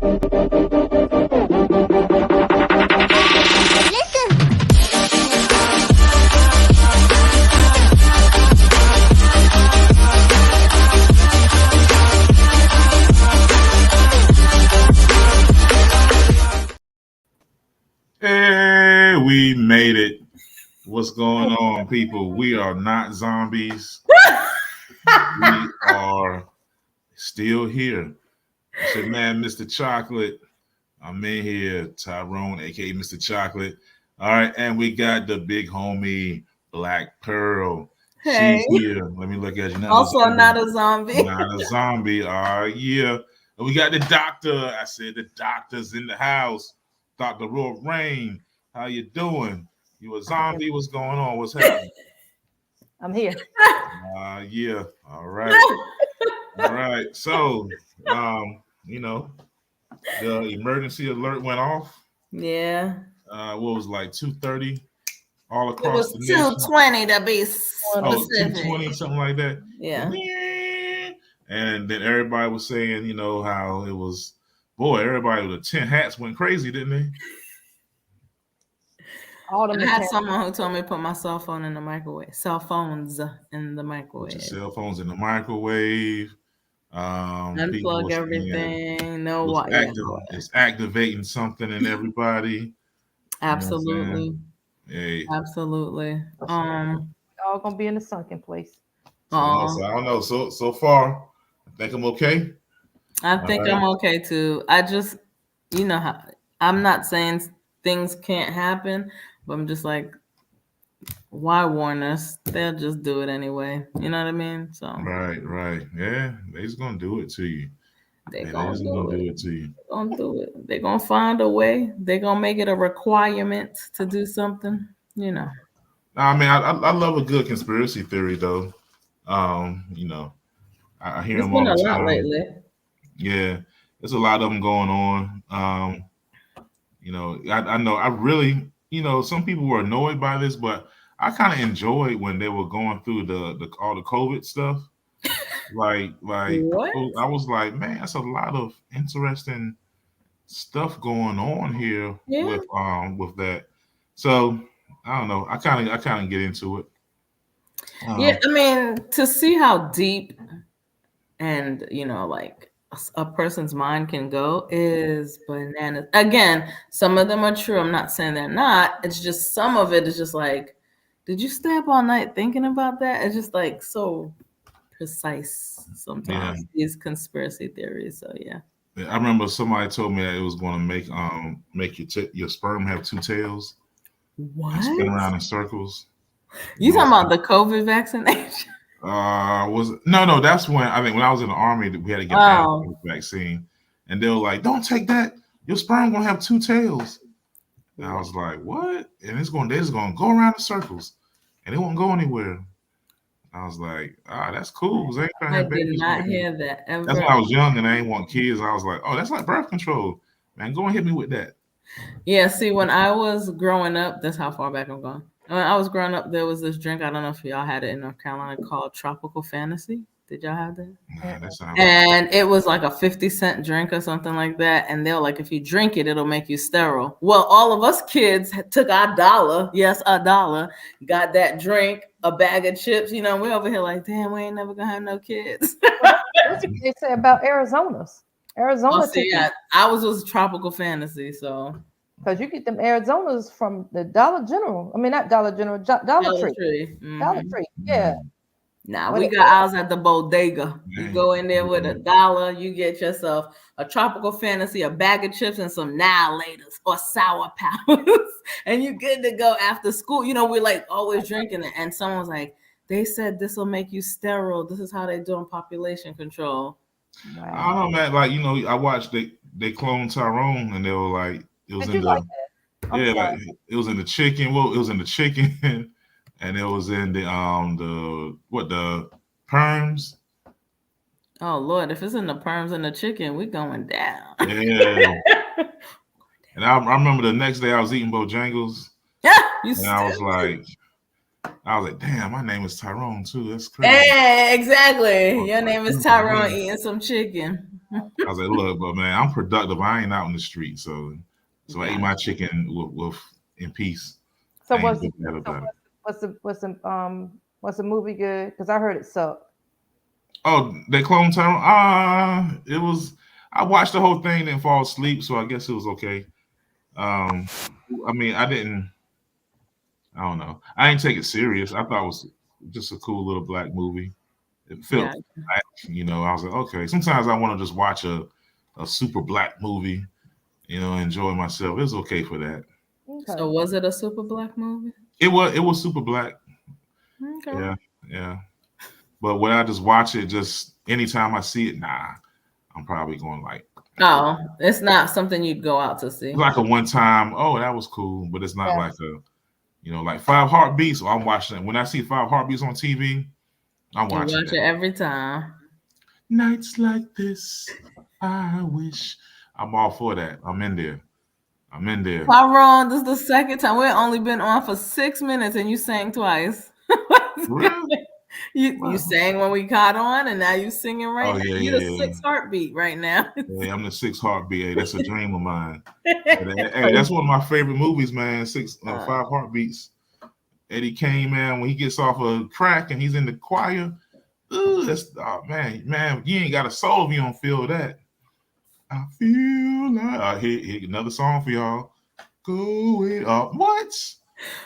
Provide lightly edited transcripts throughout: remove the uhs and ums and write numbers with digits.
Hey, we made it. What's going on, people? We are not zombies. We are still here. It's your man, Mr. Chocolate. I'm in here, Tyrone, aka Mr. Chocolate. All right, and we got the big homie, Black Pearl. Hey. She's here. Let me look at you now. Also, not a zombie. Not a zombie. Yeah. And we got the doctor. I said the doctor's in the house. Dr. Roy Rain. How you doing? You a zombie? What's going on? What's happening? I'm here. Yeah. All right. All right. So, you know, the emergency alert went off. Yeah. What was like 2:30 all It across was the nation? 2:20 to be specific. 2:20, something like that. Yeah. And then everybody was saying, you know, how it was, boy, everybody with the 10 hats went crazy, didn't they? I had someone who told me to put my cell phone in the microwave. Cell phones in the microwave. Put your cell phones in the microwave. Unplug everything. No what? It's activating something in everybody. Absolutely. Hey. Absolutely. All gonna be in the sunken place. So I don't know. So far, I think I'm okay. I think I'm okay too. I just, you know, how I'm not saying things can't happen, but I'm just like, why warn us? They'll just do it anyway. You know what I mean? So right. Yeah, they're just gonna do it to you. They're gonna do it to you. They're gonna do it. They're gonna find a way. They're gonna make it a requirement to do something. You know. I mean, I love a good conspiracy theory though. You know, I hear them all the time. A lot lately. Yeah, there's a lot of them going on. You know, I know. I really, you know, some people were annoyed by this, but I kind of enjoyed when they were going through the all the COVID stuff. Like what? I was like, man, that's a lot of interesting stuff going on here with that. So I don't know. I kind of get into it. Yeah, I mean, to see how deep and, you know, like a person's mind can go is bananas. Again, some of them are true. I'm not saying they're not. It's just some of it is just like, did you stay up all night thinking about that? It's just like so precise sometimes, these conspiracy theories. So yeah. I remember somebody told me that it was going to make your sperm have two tails. What? And spin around in circles. You talking about the COVID vaccination? No. That's when I think when I was in the Army, we had to get the vaccine, and they were like, "Don't take that. Your sperm gonna have two tails." And I was like, "What?" And they're just gonna go around in circles, and it won't go anywhere. I was like, that's cool. I did not hear that ever. That's when I was young and I didn't want kids. I was like, oh, that's like birth control. Man, go and hit me with that. Yeah, see, when I was growing up, that's how far back I'm going. When I was growing up, there was this drink. I don't know if y'all had it in North Carolina called Tropical Fantasy. Did y'all have that? Nah, that sounds and it was like a 50-cent drink or something like that. And they're like, if you drink it, it'll make you sterile. Well, all of us kids took our $1, yes, $1, got that drink, a bag of chips. You know, we're over here like, damn, we ain't never gonna have no kids. That's what they say about Arizona's. Arizona. I was Tropical Fantasy, so. Because you get them Arizonas from the Dollar General. I mean, not Dollar General, Dollar Tree. Mm-hmm. Dollar Tree, yeah. Now we got ours at the bodega. You go in there with $1, you get yourself a Tropical Fantasy, a bag of chips, and some Annihilators or Sour Powers, and you good to go after school. You know, we're like always drinking it, and someone's like, they said this will make you sterile. This is how they're doing population control. Wow. I don't know, man. Like, you know, I watched they cloned Tyrone, and they were like, it was it was in the chicken. Well, it was in the chicken, and it was in the perms. Oh Lord, if it's in the perms and the chicken, we going down. Yeah. And I remember the next day I was eating Bojangles. And I was like, damn, my name is Tyrone too. That's crazy. Hey, exactly. Your name is Tyrone eating some chicken. I was like, look, but man, I'm productive. I ain't out in the street, so I ate my chicken with in peace. So was the movie good? Because I heard it sucked. Oh, they clone Tyrone. It was. I watched the whole thing, didn't fall asleep, so I guess it was okay. I mean, I don't know. I didn't take it serious. I thought it was just a cool little black movie. It felt, I was like, okay. Sometimes I want to just watch a super black movie, enjoy myself. It was okay for that. Okay. So was it a super black movie? It was super black. Okay. Yeah. But when I just watch it, just anytime I see it, I'm probably going like. Oh, it's not something you'd go out to see. It's like a one time, oh, that was cool, but it's not like a, like 5 Heartbeats. So I'm watching it. When I see 5 Heartbeats on TV, I'm watching it every time. Nights like this, I wish. I'm all for that. I'm in there. Tyrone, this is the second time. We've only been on for 6 minutes and you sang twice. Really? You sang when we caught on, and now you singing right now. You're the 6th heartbeat right now. Yeah, I'm the 6th heartbeat. Hey, that's a dream of mine. Hey, that's one of my favorite movies, man. 5 Heartbeats. Eddie Kane, man, when he gets off a crack and he's in the choir, man, you ain't got a soul if you don't feel that. I feel like here another song for y'all. Going up. What?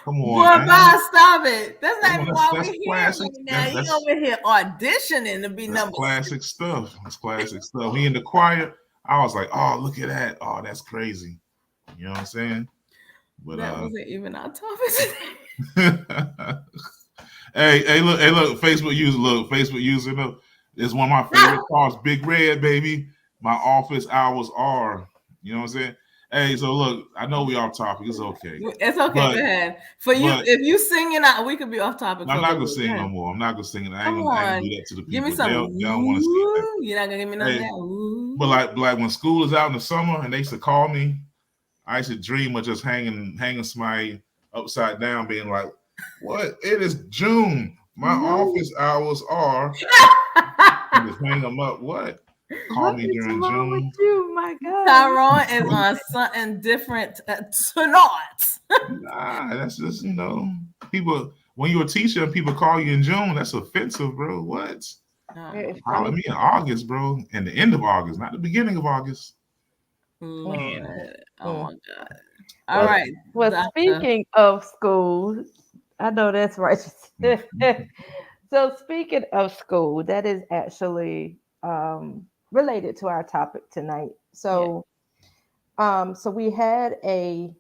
Come on, boy, stop it. That's not even why we're here right now. You over here auditioning to be number classic 6. Stuff. That's classic stuff. He in the choir. I was like, oh, look at that. Oh, that's crazy. You know what I'm saying? But that wasn't even our topic. Hey, look, Facebook user, look, it's one of my favorite cars, Big Red, baby. My office hours are, you know what I'm saying? Hey, so look, I know we off topic. It's okay. It's okay. Go ahead. For you, if you singing out, we could be off topic. I'm not gonna sing no more. I'm not gonna sing it. I ain't gonna do that to the people. Give me some. They don't want to see that. You're not gonna give me none of that. But like when school is out in the summer and they used to call me, I used to dream of just hanging somebody upside down, being like, "What? It is June. My office hours are." Just hang them up. What? Call me during June. With you? My God. Tyrone is on something different tonight. That's just, people, when you're a teacher and people call you in June, that's offensive, bro. What? Call me in August, bro. And the end of August, not the beginning of August. Lord. Oh my God. All right. Well, speaking of school, I know that's right. So speaking of school, that is actually related to our topic tonight. So, so we had a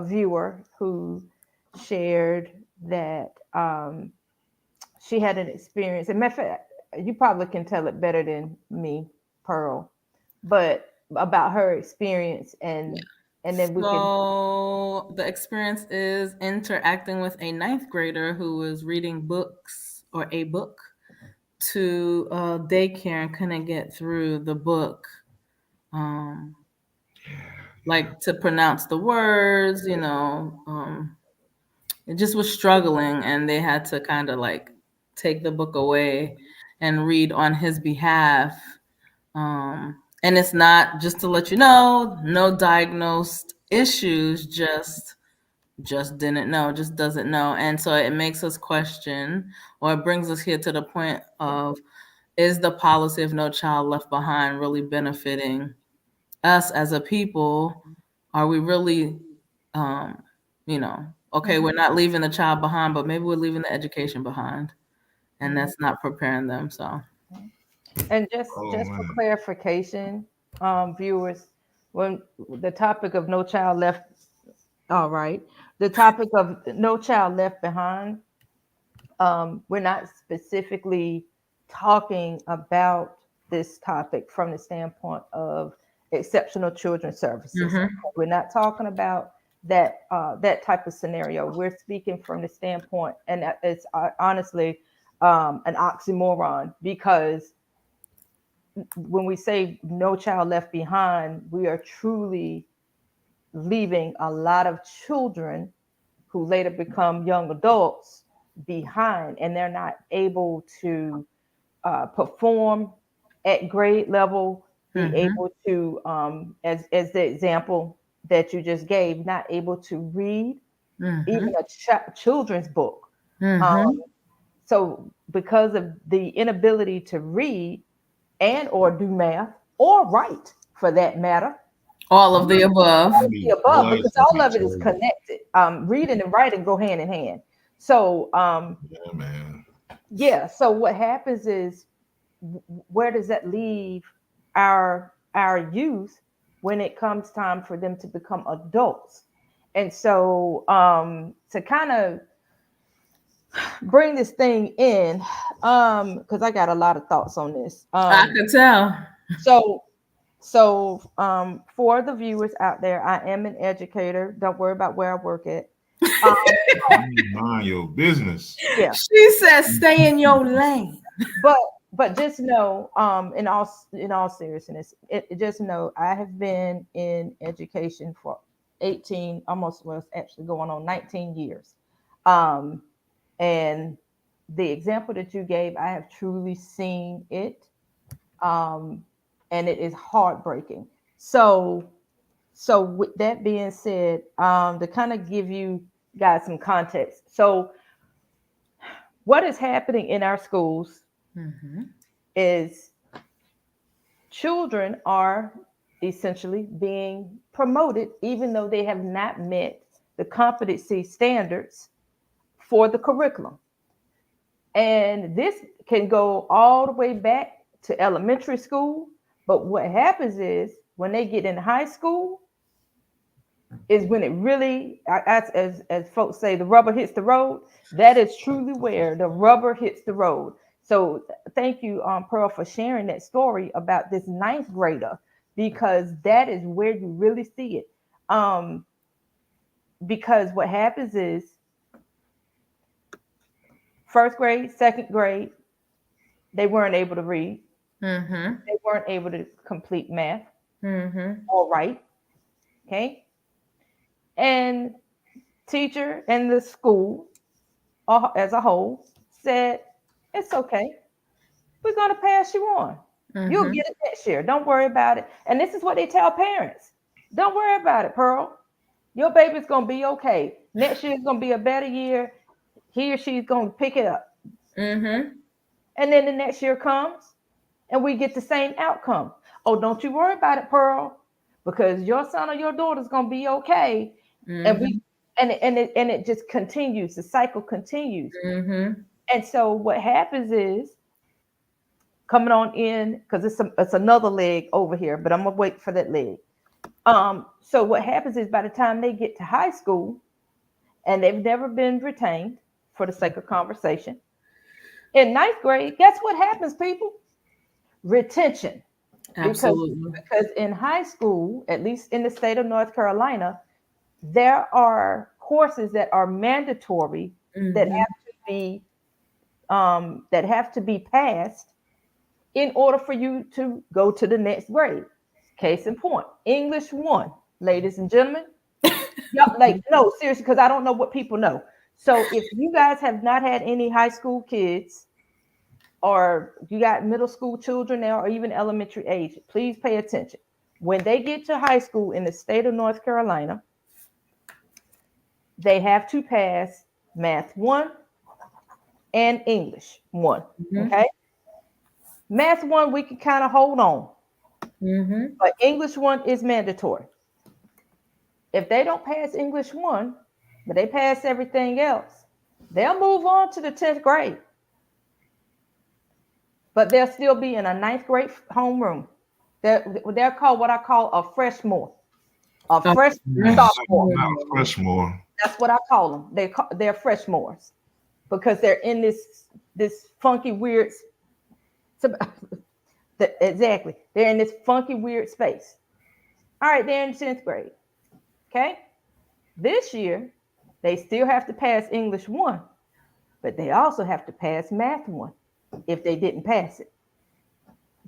viewer who shared that she had an experience. And matter of fact, you probably can tell it better than me, Pearl, but about her experience and then we can. So the experience is interacting with a 9th grader who was reading books or a book to daycare and couldn't get through the book, like to pronounce the words, it just was struggling, and they had to kind of like take the book away and read on his behalf. And it's not, just to let you know, no diagnosed issues, just didn't know, just doesn't know. And so it makes us question, or it brings us here to the point of, is the policy of No Child Left Behind really benefiting us as a people? Are we really, okay, we're not leaving the child behind, but maybe we're leaving the education behind, and that's not preparing them. So. And just for clarification, viewers, when the topic of No Child Left, the topic of No Child Left Behind, we're not specifically talking about this topic from the standpoint of exceptional children's services. Mm-hmm. We're not talking about that type of scenario. We're speaking from the standpoint, and it's honestly an oxymoron, because when we say no child left behind, we are truly leaving a lot of children who later become young adults behind, and they're not able to perform at grade level, be able to, as the example that you just gave, not able to read even a children's book. So because of the inability to read and or do math or write, for that matter, all of the above, because all of it is connected. Reading and writing go hand in hand. So so what happens is, where does that leave our youth when it comes time for them to become adults? And so to kind of bring this thing in, because I got a lot of thoughts on this. I could tell. So for the viewers out there, I am an educator. Don't worry about where I work at. Mind your business. Yeah. She says, stay in your lane. But just know, in all seriousness, just know I have been in education for 18, actually going on 19 years. And the example that you gave, I have truly seen it. And it is heartbreaking. So with that being said, to kind of give you guys some context. So what is happening in our schools is children are essentially being promoted, even though they have not met the competency standards for the curriculum. And this can go all the way back to elementary school. But what happens is, when they get in high school, is when it really, as folks say, the rubber hits the road. That is truly where the rubber hits the road. So thank you, Pearl, for sharing that story about this 9th grader, because that is where you really see it. Because what happens is, 1st grade, 2nd grade, they weren't able to read. They weren't able to complete math or write. Okay. And teacher and the school as a whole said, it's okay. We're going to pass you on. You'll get it next year. Don't worry about it. And this is what they tell parents. Don't worry about it, Pearl. Your baby's going to be okay. Next year is going to be a better year. He or she's going to pick it up. And then the next year comes and we get the same outcome. Oh, don't you worry about it, Pearl, because your son or your daughter's going to be okay. And it just continues. The cycle continues. And so what happens is, coming on in, because it's another leg over here, but I'm gonna wait for that leg. So what happens is, by the time they get to high school and they've never been retained, for the sake of conversation, in 9th grade, guess what happens, people? Retention. Absolutely. Because in high school, at least in the state of North Carolina, there are courses that are mandatory that have to be passed in order for you to go to the next grade. Case in point, English 1, ladies and gentlemen. No, seriously, because I don't know what people know. So if you guys have not had any high school kids, or you got middle school children now, or even elementary age, please pay attention. When they get to high school in the state of North Carolina, they have to pass Math 1 and English 1. Okay. Math 1, we can kind of hold on. But English 1 is mandatory. If they don't pass English 1, but they pass everything else, they'll move on to the 10th grade. But they'll still be in a 9th grade homeroom. They're called what I call a freshmore. A sophomore. That's what I call them. They're freshmores, because they're in this funky weird. Exactly, they're in this funky weird space. All right, they're in 10th grade. Okay, this year they still have to pass English 1, but they also have to pass Math 1 if they didn't pass it.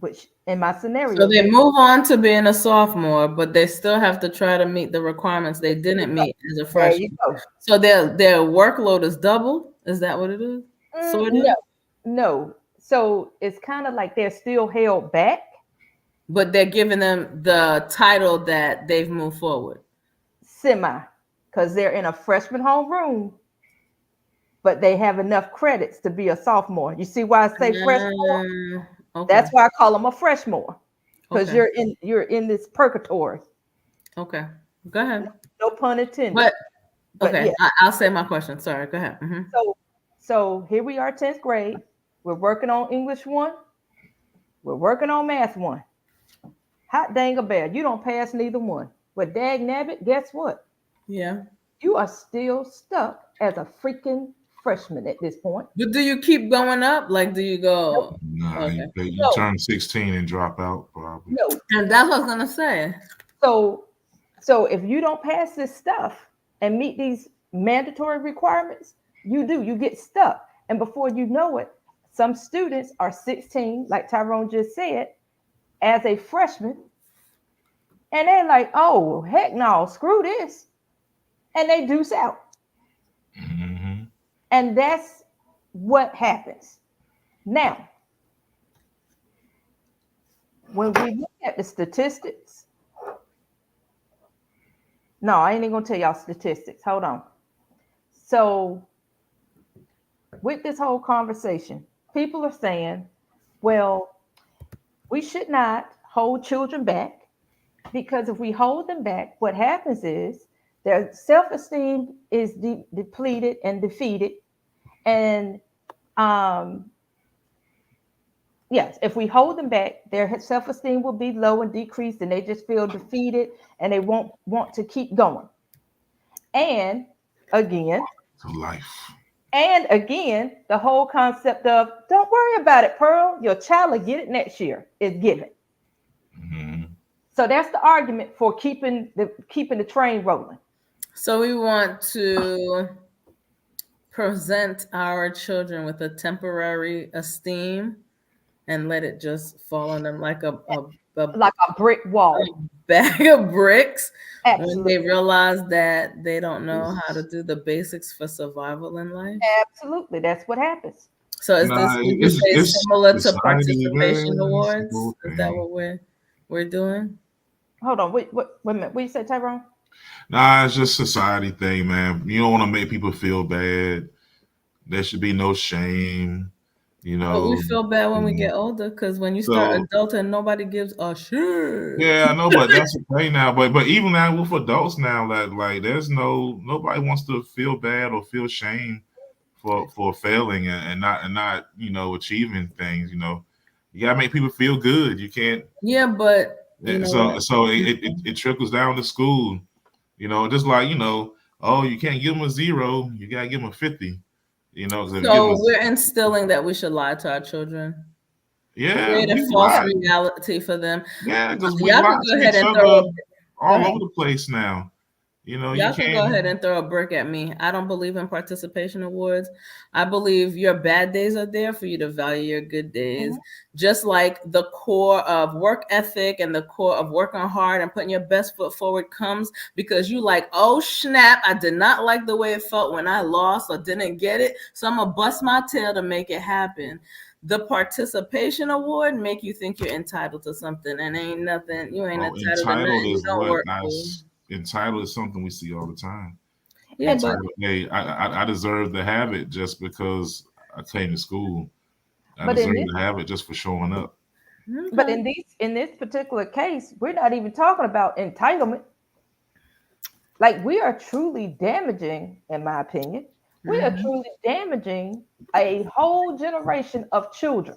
Which in my scenario, so they move on to being a sophomore, but they still have to try to meet the requirements they didn't meet as a freshman. So their workload is double. Is that what it is? No. So it's kind of like they're still held back. But they're giving them the title that they've moved forward. Semi, because they're in a freshman homeroom, but they have enough credits to be a sophomore. You see why I say freshman? Okay. That's why I call them a freshman, because you're in this purgatory. Okay, go ahead. No pun intended. But okay, yeah. I'll say my question. Sorry, go ahead. Mm-hmm. So here we are, 10th grade. We're working on English 1. We're working on Math 1. Hot dang a bear, you don't pass neither one. But dag nabbit, guess what? Yeah. You are still stuck as a freaking freshman at this point. But do you keep going up? Like, do you go? No, okay. you turn 16 and drop out, probably. No. And that's what I was gonna say. So if you don't pass this stuff and meet these mandatory requirements, you get stuck. And before you know it, some students are 16, like Tyrone just said, as a freshman, and they're like, oh, heck no, screw this. And they deuce out. Mm-hmm. And that's what happens. Now, when we look at the statistics, no, I ain't even gonna tell y'all statistics. Hold on. So with this whole conversation, people are saying, well, we should not hold children back, because if we hold them back, what happens is their self-esteem is depleted and defeated. And yes, if we hold them back, their self-esteem will be low and decreased, and they just feel defeated and they won't want to keep going. And again, the whole concept of don't worry about it, Pearl, your child will get it next year is given. Mm-hmm. So that's the argument for keeping the train rolling. So we want to present our children with a temporary esteem and let it just fall on them like a brick wall, a bag of bricks. Absolutely. When they realize that they don't know how to do the basics for survival in life. Absolutely, that's what happens. So is this similar to participation awards? Is that what we're doing? Hold on, wait a minute. What you say, Tyrone? Nah, it's just a society thing, man. You don't want to make people feel bad. There should be no shame. You know, but we feel bad when we get older, because when you start adulting, nobody gives a shit. Yeah, I know, but that's the thing now. But even now with adults now, like there's nobody wants to feel bad or feel shame for failing and not achieving things. You gotta make people feel good. You can't. Yeah, but so it trickles down to school. Just like oh, you can't give them a 0, you gotta give them a 50. So we're instilling that we should lie to our children. Yeah, create a false reality for them. Yeah, because we lie to each other all over the place now. Y'all can go ahead and throw a brick at me. I don't believe in participation awards. I believe your bad days are there for you to value your good days. Mm-hmm. Just like the core of work ethic and the core of working hard and putting your best foot forward comes because you like, oh snap, I did not like the way it felt when I lost or didn't get it. So I'm gonna bust my tail to make it happen. The participation award make you think you're entitled to something, and ain't nothing. You ain't entitled to nothing. You don't work for. Entitled is something we see all the time. Yeah, hey, I deserve to have it just because I came to school. I deserve to have it just for showing up. But in this particular case, we're not even talking about entitlement. Like, we are truly damaging, in my opinion, we are truly damaging a whole generation of children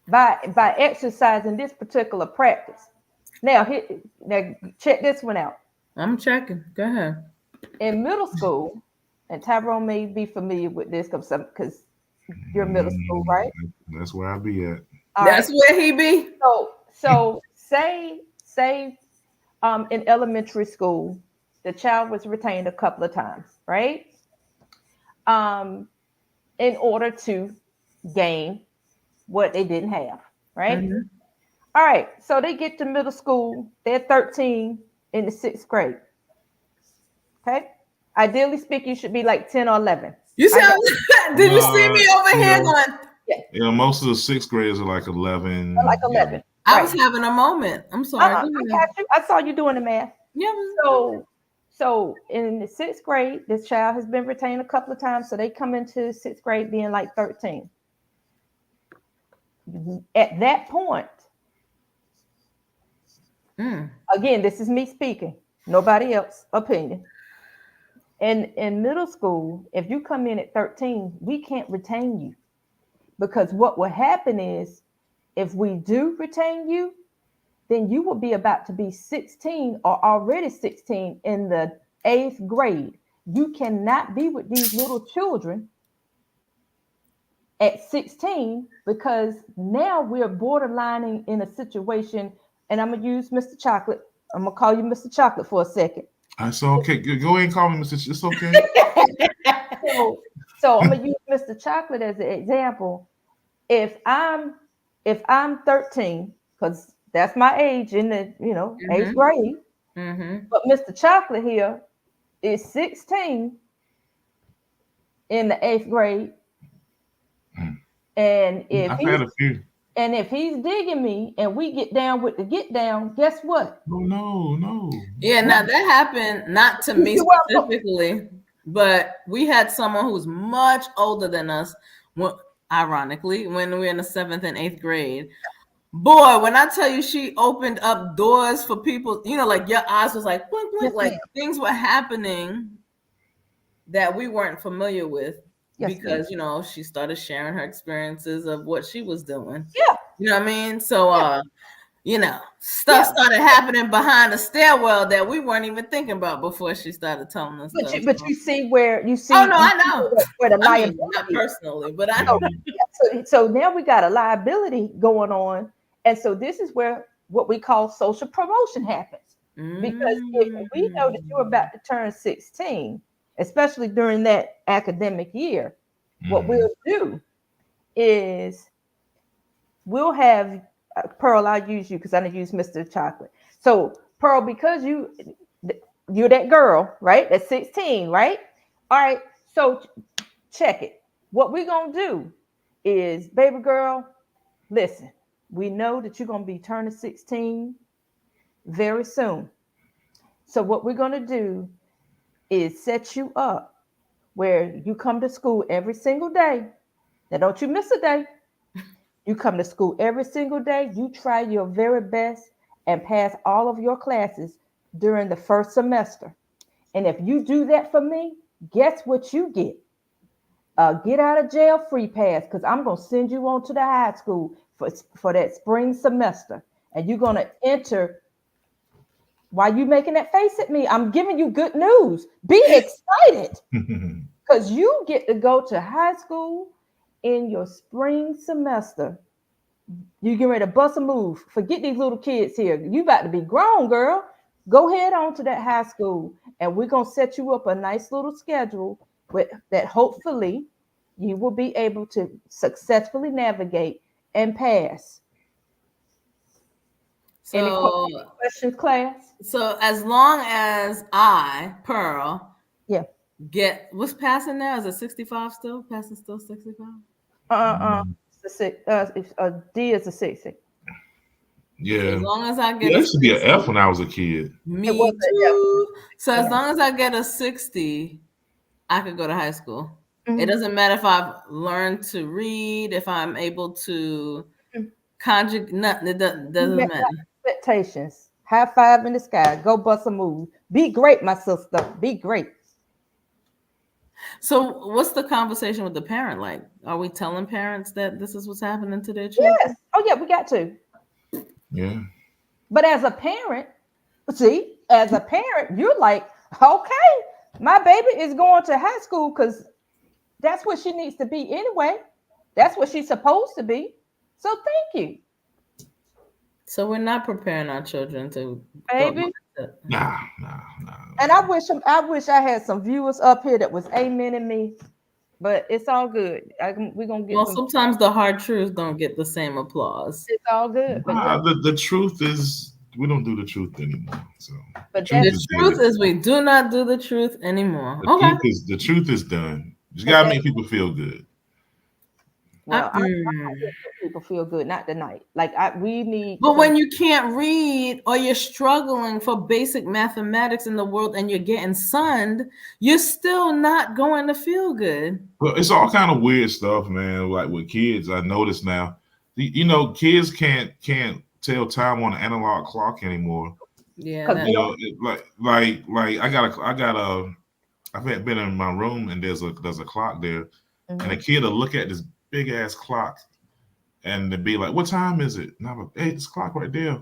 by exercising this particular practice. Now check this one out. I'm checking. Go ahead. In middle school, and Tyrone may be familiar with this because you're middle school, right? That's where I be at. That's where he be. So say in elementary school, the child was retained a couple of times, right? In order to gain what they didn't have, right? Mm-hmm. All right, so they get to middle school. They're 13 in the 6th grade. Okay, ideally speaking, you should be like 10 or 11. You sound. Did you see me over here going? You know, most of the sixth graders are like 11. Like 11. Yeah. I was having a moment. I'm sorry. I got you. I saw you doing the math. Yeah. So in the sixth grade, this child has been retained a couple of times. So they come into sixth grade being like 13. At that point, again, this is me speaking, nobody else opinion. In middle school, if you come in at 13, we can't retain you, because what will happen is, if we do retain you, then you will be about to be 16 or already 16 in the 8th grade. You cannot be with these little children at 16, because now we're borderlining in a situation, and I'm going to use Mr. Chocolate. I'm going to call you Mr. Chocolate for a second. That's okay. Go ahead and call me Mr. It's okay. So I'm going to use Mr. Chocolate as an example. If I'm 13, because that's my age in the 8th grade. But Mr. Chocolate here is 16 in the 8th grade. And if he's digging me and we get down with the get down, guess what? No. Yeah, now that happened not to me specifically, but we had someone who's much older than us, ironically, when we were in the 7th and 8th grade. Boy, when I tell you she opened up doors for people, like your eyes was like, blink, blink, like things were happening that we weren't familiar with. Yes, because she started sharing her experiences of what she was doing. Yeah. You know what I mean? So stuff started happening behind the stairwell that we weren't even thinking about before she started telling us. But you see where you see. Oh no, I know. Where the liability, not personally, but I know. So now we got a liability going on, and so this is where what we call social promotion happens. Because if we know that you're about to turn 16, especially during that academic year, what we'll do is we'll have Pearl. I'll use you because I didn't use Mr. Chocolate. So Pearl, because you're that girl, right? That's 16, right? All right. So check it. What we're gonna do is, baby girl, listen. We know that you're gonna be turning 16 very soon. So what we're gonna do is set you up where you come to school every single day. Now, don't you miss a day. You come to school every single day. You try your very best and pass all of your classes during the first semester. And if you do that for me, guess what you get? Get out of jail free pass, because I'm going to send you on to the high school for that spring semester. And you're going to enter. Why you making that face at me? I'm giving you good news. Be excited, because you get to go to high school in your spring semester. You get ready to bust a move. Forget these little kids here. You about to be grown, girl. Go head on to that high school, and we're going to set you up a nice little schedule with that. Hopefully you will be able to successfully navigate and pass. So, any questions, class? So as long as I, Pearl, get what's passing now? Is it 65 still? Passing still 65? D is a 60. Yeah. As long as I get it used to be an F when I was a kid. Me too. So as long as I get a 60, I could go to high school. It doesn't matter if I've learned to read, if I'm able to conjugate, nothing. It doesn't matter. Expectations. High five in the sky. Go bust a move. Be great, my sister. Be great. So what's the conversation with the parent like? Are we telling parents that this is what's happening to their children? Yes. Oh yeah, we got to. Yeah. But as a parent, you're like, okay, my baby is going to high school because that's what she needs to be anyway. That's what she's supposed to be. So thank you. So we're not preparing our children to baby. Nah. And I wish I had some viewers up here that was amening me, but it's all good. We're gonna get. Well, sometimes the hard truths don't get the same applause. It's all good. The truth is we don't do the truth anymore. So, but the truth is we do not do the truth anymore. The truth is done. You gotta make people feel good. Well, I make people feel good, not tonight. Like we need. But when you can't read or you're struggling for basic mathematics in the world and you're getting sunned, you're still not going to feel good. Well, it's all kind of weird stuff, man. Like with kids, I notice now, you know, kids can't tell time on an analog clock anymore. Yeah, you know, I've been in my room and there's a clock there, and a kid will look at this big ass clock and they'll be like, "What time is it?" And I'm like, "Hey, this clock right there.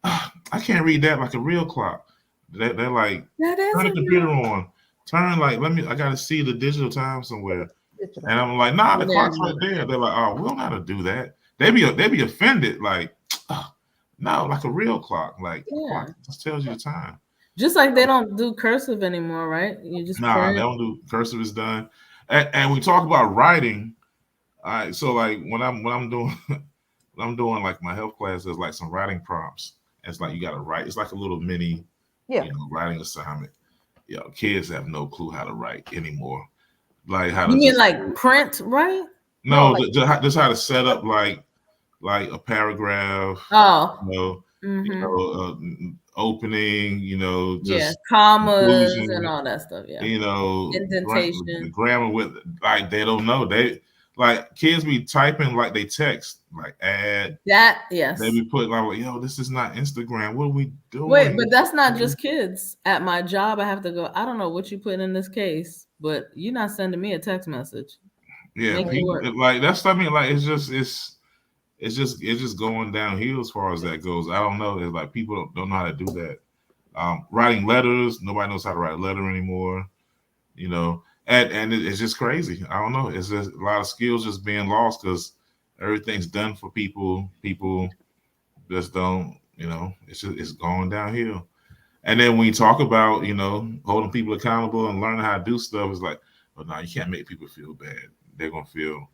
I can't read that like a real clock." They're like, "Turn the computer on. I gotta see the digital time somewhere." And I'm like, "Nah, the clock's right there." They're like, "Oh, we don't know how to do that." They be offended, like, oh, no, like a real clock. Like clock just tells you the time. Just like they don't do cursive anymore, right? You just they don't do cursive is done. And we talk about writing. All right, so like when I'm doing like my health class, there's like some writing prompts. It's like you got to write. It's like a little mini, writing assignment. Kids have no clue how to write anymore. Like how you mean like print, right? No, just how to set up like a paragraph. Oh, opening. Just commas and all that stuff. Yeah, indentation, the grammar with like they don't know. They like kids be typing like they text, like add that. Yes, they be putting like, "Yo, this is not Instagram. What are we doing?" Wait, but that's not just kids. At my job, I have to go. I don't know what you put in this case, but you're not sending me a text message. Yeah, people, like that's something like it's just going downhill as far as that goes. I don't know. It's like people don't know how to do that. Writing letters, nobody knows how to write a letter anymore. And it's just crazy. I don't know. It's just a lot of skills just being lost because everything's done for people. People just don't. It's going downhill. And then when you talk about holding people accountable and learning how to do stuff, it's like, well, no, you can't make people feel bad. They're gonna feel.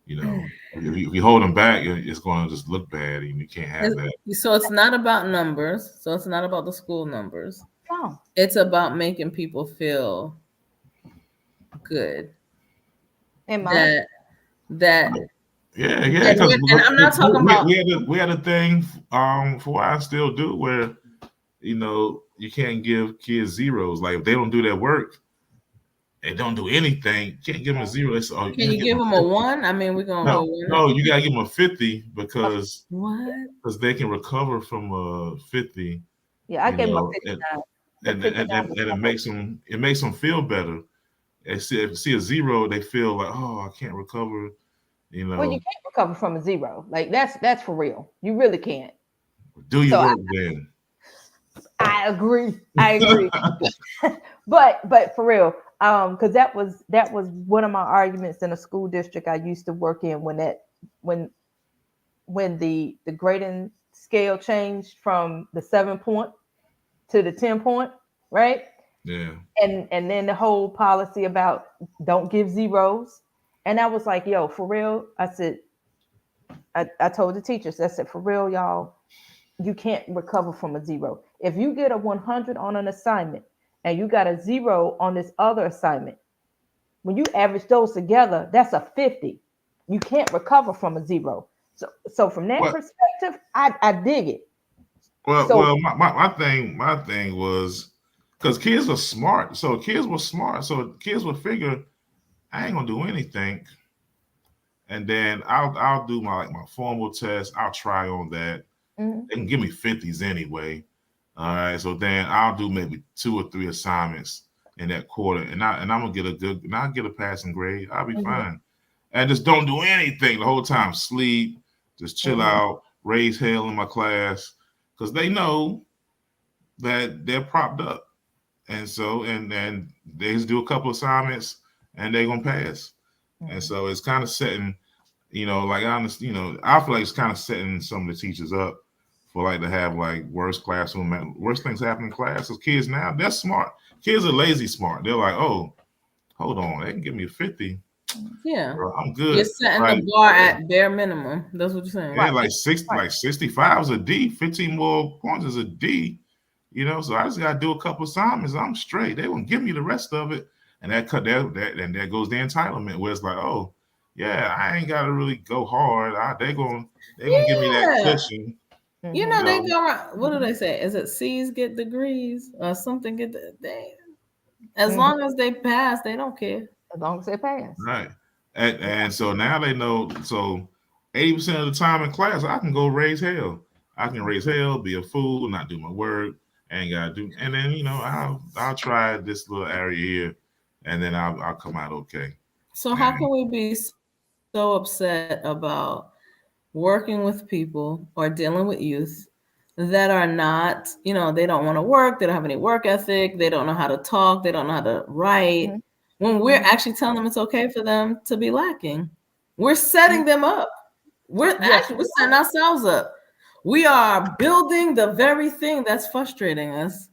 If you hold them back, it's going to just look bad, and you can't have that. So it's not about numbers. So it's not about the school numbers. No. It's about making people feel good. That. Yeah. And I'm not talking about. We had a thing for what I still do where, you can't give kids zeros. Like if they don't do their work. They don't do anything. You can't give them a zero. Can you give them a 1? I mean, we're gonna go. No, you gotta give them a 50 because what? Because they can recover from a 50. Yeah, I gave them a 59. And it makes them feel better. And see a 0, they feel like, oh, I can't recover. Well, you can't recover from a 0. Like that's for real. You really can't. Do your work then. I agree. But for real. Because that was one of my arguments in a school district I used to work in when the grading scale changed from the 7-point to the 10-point, right? Yeah. And then the whole policy about don't give zeros. And I was like, yo, for real, I said, I told the teachers, I said, for real, y'all, you can't recover from a 0. If you get a 100 on an assignment, and you got a 0 on this other assignment, when you average those together, that's a 50. You can't recover from a 0. So from that perspective, I dig it. Well, my thing was because kids are smart. So kids were smart. So kids would figure, I ain't gonna do anything, and then I'll do my formal test. I'll try on that. Mm-hmm. They can give me 50s anyway. All right, so then I'll do maybe 2 or 3 assignments in that quarter, and I'm gonna get I'll get a passing grade. I'll be fine, and just don't do anything the whole time. Sleep, just chill out, raise hell in my class, because they know that they're propped up, and so and they just do a couple assignments and they're gonna pass, and so it's kind of setting, like I feel like it's kind of setting some of the teachers up for like to have like worst things happen in class. Because kids now, they're smart. Kids are lazy smart. They're like, oh, hold on, they can give me a 50. Yeah, bro, I'm good. You're setting the bar at bare minimum. That's what you're saying. Yeah, like 65 is a D. 15 more points is a D. So I just gotta do a couple assignments. I'm straight. They won't give me the rest of it, and that goes the entitlement where it's like, oh, yeah, I ain't gotta really go hard. They're gonna give me that cushion. You know, they go around. What do they say? Is it C's get degrees or something? As long as they pass, they don't care. As long as they pass, right? And so now they know. So 80% of the time in class, I can go raise hell. I can raise hell, be a fool, not do my work, ain't gotta do. And then I'll try this little area here, and then I'll come out okay. So how can we be so upset about working with people or dealing with youth that are not, they don't want to work, they don't have any work ethic, they don't know how to talk, they don't know how to write, when we're actually telling them it's okay for them to be lacking? We're setting them up. We're setting ourselves up. We are building the very thing that's frustrating us.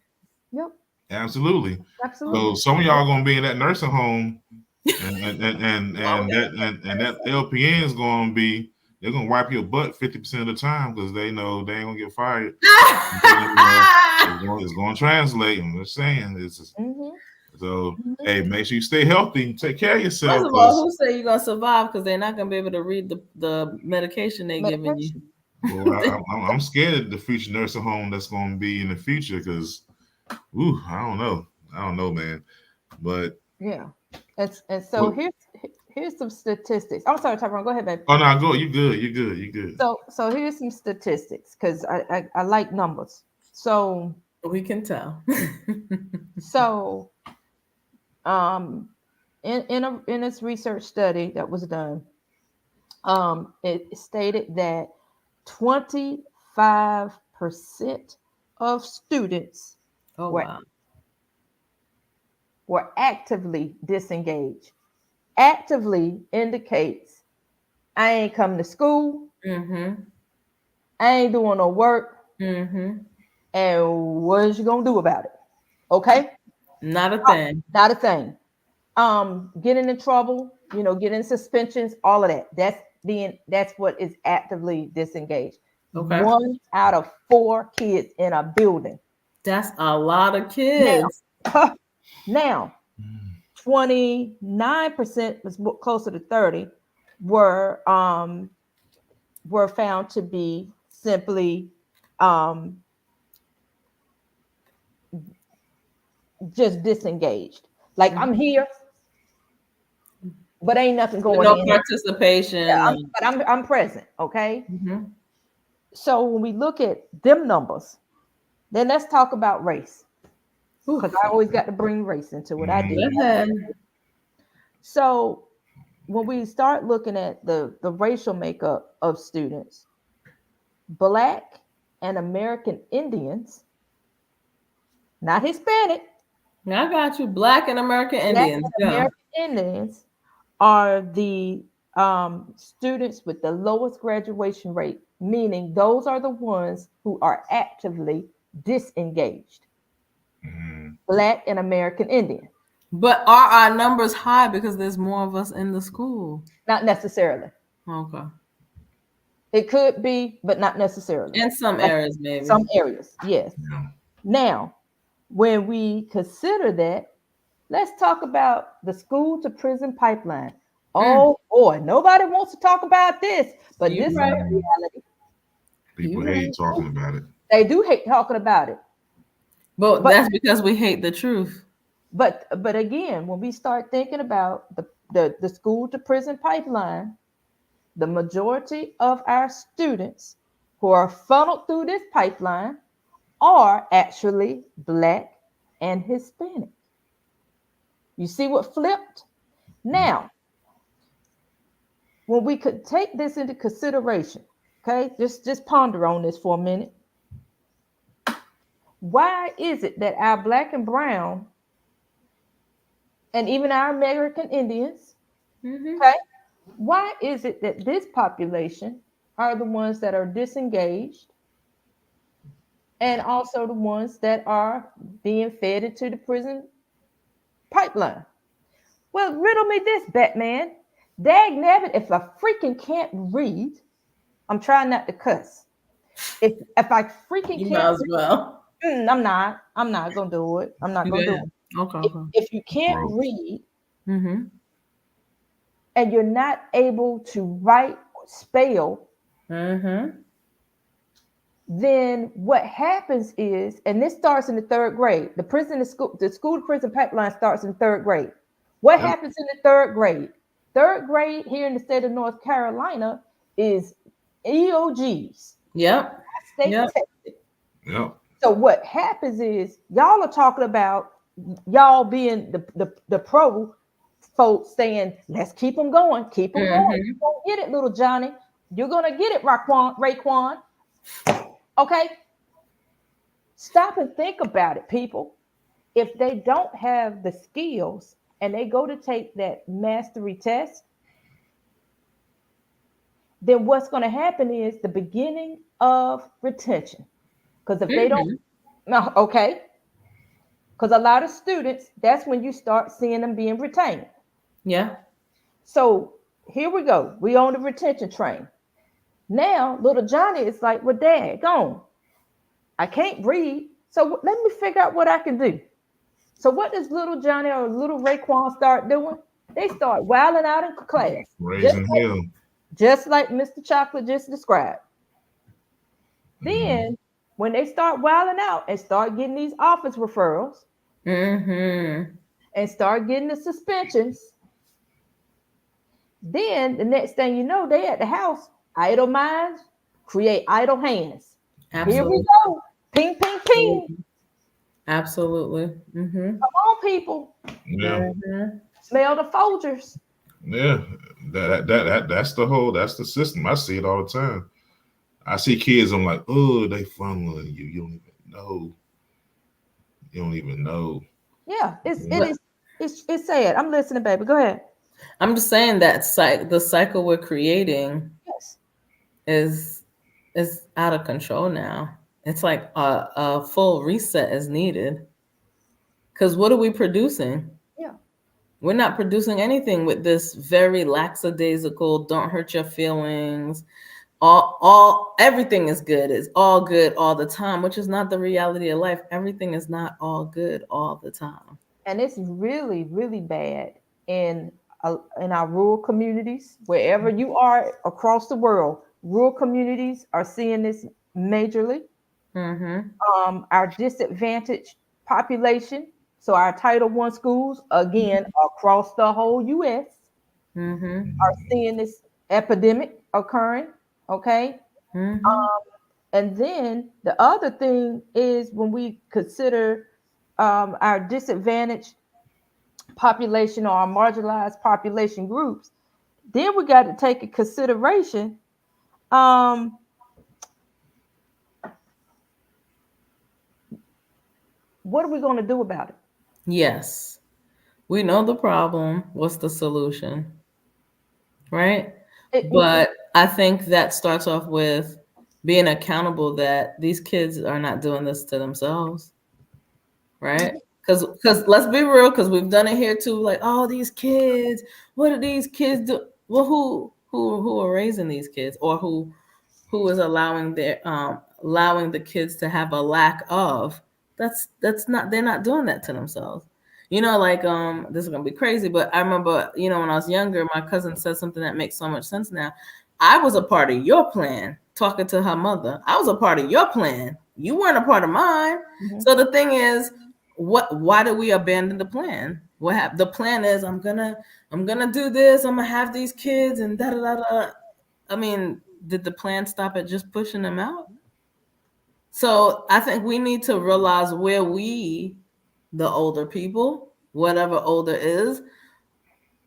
Yep. Absolutely. So some of y'all gonna be in that nursing home, and that LPN is gonna be, they're gonna wipe your butt 50% of the time because they know they ain't gonna get fired. It's gonna translate. I'm just saying. So hey, make sure you stay healthy. Take care of yourself. First of all, who say you're gonna survive? Because they're not gonna be able to read the medication they're giving you. Well, I'm scared of the future nursing home that's gonna be in the future because, I don't know, man. But yeah, and so here's some statistics. I'm sorry, Tyrone. Go ahead, baby. Oh no, go. You're good. So here's some statistics because I like numbers. So we can tell. So, in this research study that was done, it stated that 25% of students were actively disengaged. Actively indicates I ain't coming to school. I ain't doing no work. And what is you gonna do about it? Okay. Not a thing. Not a thing. Getting in trouble, getting suspensions, all of that. That's what is actively disengaged. Okay. 1 out of 4 kids in a building. That's a lot of kids. Now 29% was closer to 30 were found to be simply just disengaged. Like I'm here, but ain't nothing going on. No participation. Yeah, but I'm present. Okay. So when we look at them numbers, then let's talk about race. Because I always got to bring race into what I do. So when we start looking at the racial makeup of students, Black and American Indians, not Hispanic. I got you. Black and American Indians. American Indians are the students with the lowest graduation rate, meaning those are the ones who are actively disengaged. Black and American Indian. But are our numbers high because there's more of us in the school? Not necessarily. Okay. It could be, but not necessarily. In some areas, maybe. Some areas, yes. Yeah. Now, when we consider that, let's talk about the school to prison pipeline. Oh boy, nobody wants to talk about this, but this is reality. People hate talking about it. They do hate talking about it. But that's because we hate the truth. But again, when we start thinking about the school to prison pipeline, the majority of our students who are funneled through this pipeline are actually Black and Hispanic. You see what flipped? Now, when we could take this into consideration, okay, just ponder on this for a minute. Why is it that our Black and brown and even our American Indians, okay, why is it that this population are the ones that are disengaged and also the ones that are being fed into the prison pipeline? Well, riddle me this, Batman. Dag nabbit, if I freaking can't read, I'm trying not to cuss. If I freaking you can't might as well. I'm not gonna do it. I'm not gonna do it. Okay. If you can't read, and you're not able to write or spell, then what happens is, and this starts in the 3rd grade, the school to prison pipeline starts in 3rd grade. What happens in the 3rd grade? 3rd grade here in the state of North Carolina is EOGs. Yep. State tested. Yep. So what happens is y'all are talking about y'all being the pro folks saying, let's keep them going, keep them going. You're gonna get it, little Johnny. You're gonna get it, Raekwon. Okay. Stop and think about it, people. If they don't have the skills and they go to take that mastery test, then what's going to happen is the beginning of retention. Because if they don't, no, okay. Because a lot of students, that's when you start seeing them being retained. Yeah. So here we go. We on the retention train. Now, little Johnny is like, well, Dad, go on. I can't read. So let me figure out what I can do. So what does little Johnny or little Raekwon start doing? They start wilding out in class. Raising hell. Just like Mr. Chocolate just described. Then when they start wilding out and start getting these office referrals and start getting the suspensions, then the next thing you know, they at the house. Idle minds create idle hands. Absolutely. Here we go. Ping, ping, ping. Absolutely. Come on, people. Yeah. Smell the Folgers. Yeah. That's the system. I see it all the time. I see kids, I'm like, oh, they funneling you. You don't even know. You don't even know. Yeah, it's sad. I'm listening, baby. Go ahead. I'm just saying that the cycle we're creating is out of control now. It's like a full reset is needed. Because what are we producing? Yeah. We're not producing anything with this very lackadaisical, don't hurt your feelings. Everything is good. It's all good all the time, which is not the reality of life. Everything is not all good all the time. And it's really, really bad in our rural communities, wherever you are across the world. Rural communities are seeing this majorly. Our disadvantaged population, so our Title I schools, again, across the whole U.S., are seeing this epidemic occurring. Okay. And then the other thing is when we consider our disadvantaged population or our marginalized population groups, then we got to take in consideration what are we going to do about it? Yes. We know the problem. What's the solution? Right? But I think that starts off with being accountable that these kids are not doing this to themselves. Right? Because let's be real, because we've done it here too. Like, oh, these kids, what do these kids do? Well, who are raising these kids, or who is allowing the kids to have a lack of? That's not, they're not doing that to themselves. Like this is gonna be crazy, but I remember, when I was younger, my cousin said something that makes so much sense now. I was a part of your plan, talking to her mother. I was a part of your plan. You weren't a part of mine. So the thing is, why did we abandon the plan? What happened? The plan is I'm gonna do this, I'm gonna have these kids and da da da da. I mean, did the plan stop at just pushing them out? So I think we need to realize where we, the older people, whatever older is,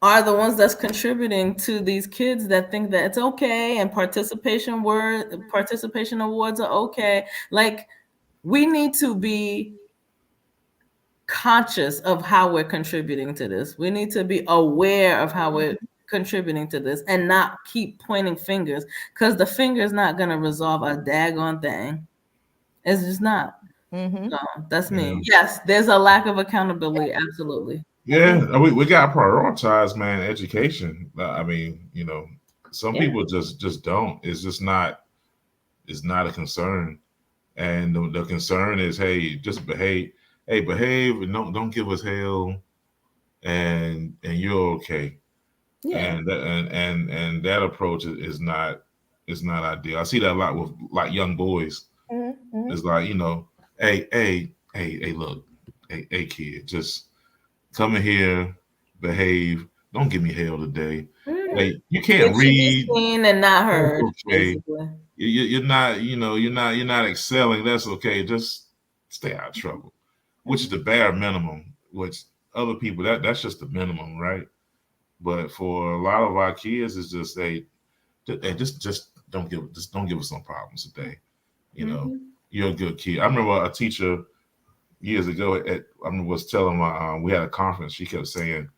are the ones that's contributing to these kids that think that it's okay and participation awards are okay. Like, we need to be conscious of how we're contributing to this. We need to be aware of how we're contributing to this and not keep pointing fingers, because the finger is not going to resolve a daggone thing. It's just not. So that's me. Yes, there's a lack of accountability. Absolutely. Yeah, we got to prioritize, man, education. I mean, some people just don't. It's just not. It's not a concern, and the concern is, hey, just behave. Hey, behave and don't give us hell, and you're okay. And that approach is not ideal. I see that a lot with like young boys. Mm-hmm. It's like, hey, look, hey, kid, just come in here, behave. Don't give me hell today. Hey, you can't read. Seen and not heard. Okay. You're not, you're not excelling. That's okay. Just stay out of trouble, which is the bare minimum. Which other people that's just the minimum, right? But for a lot of our kids, it's just just don't give us some problems today. You're a good kid. I remember a teacher years ago was telling my we had a conference. She kept saying,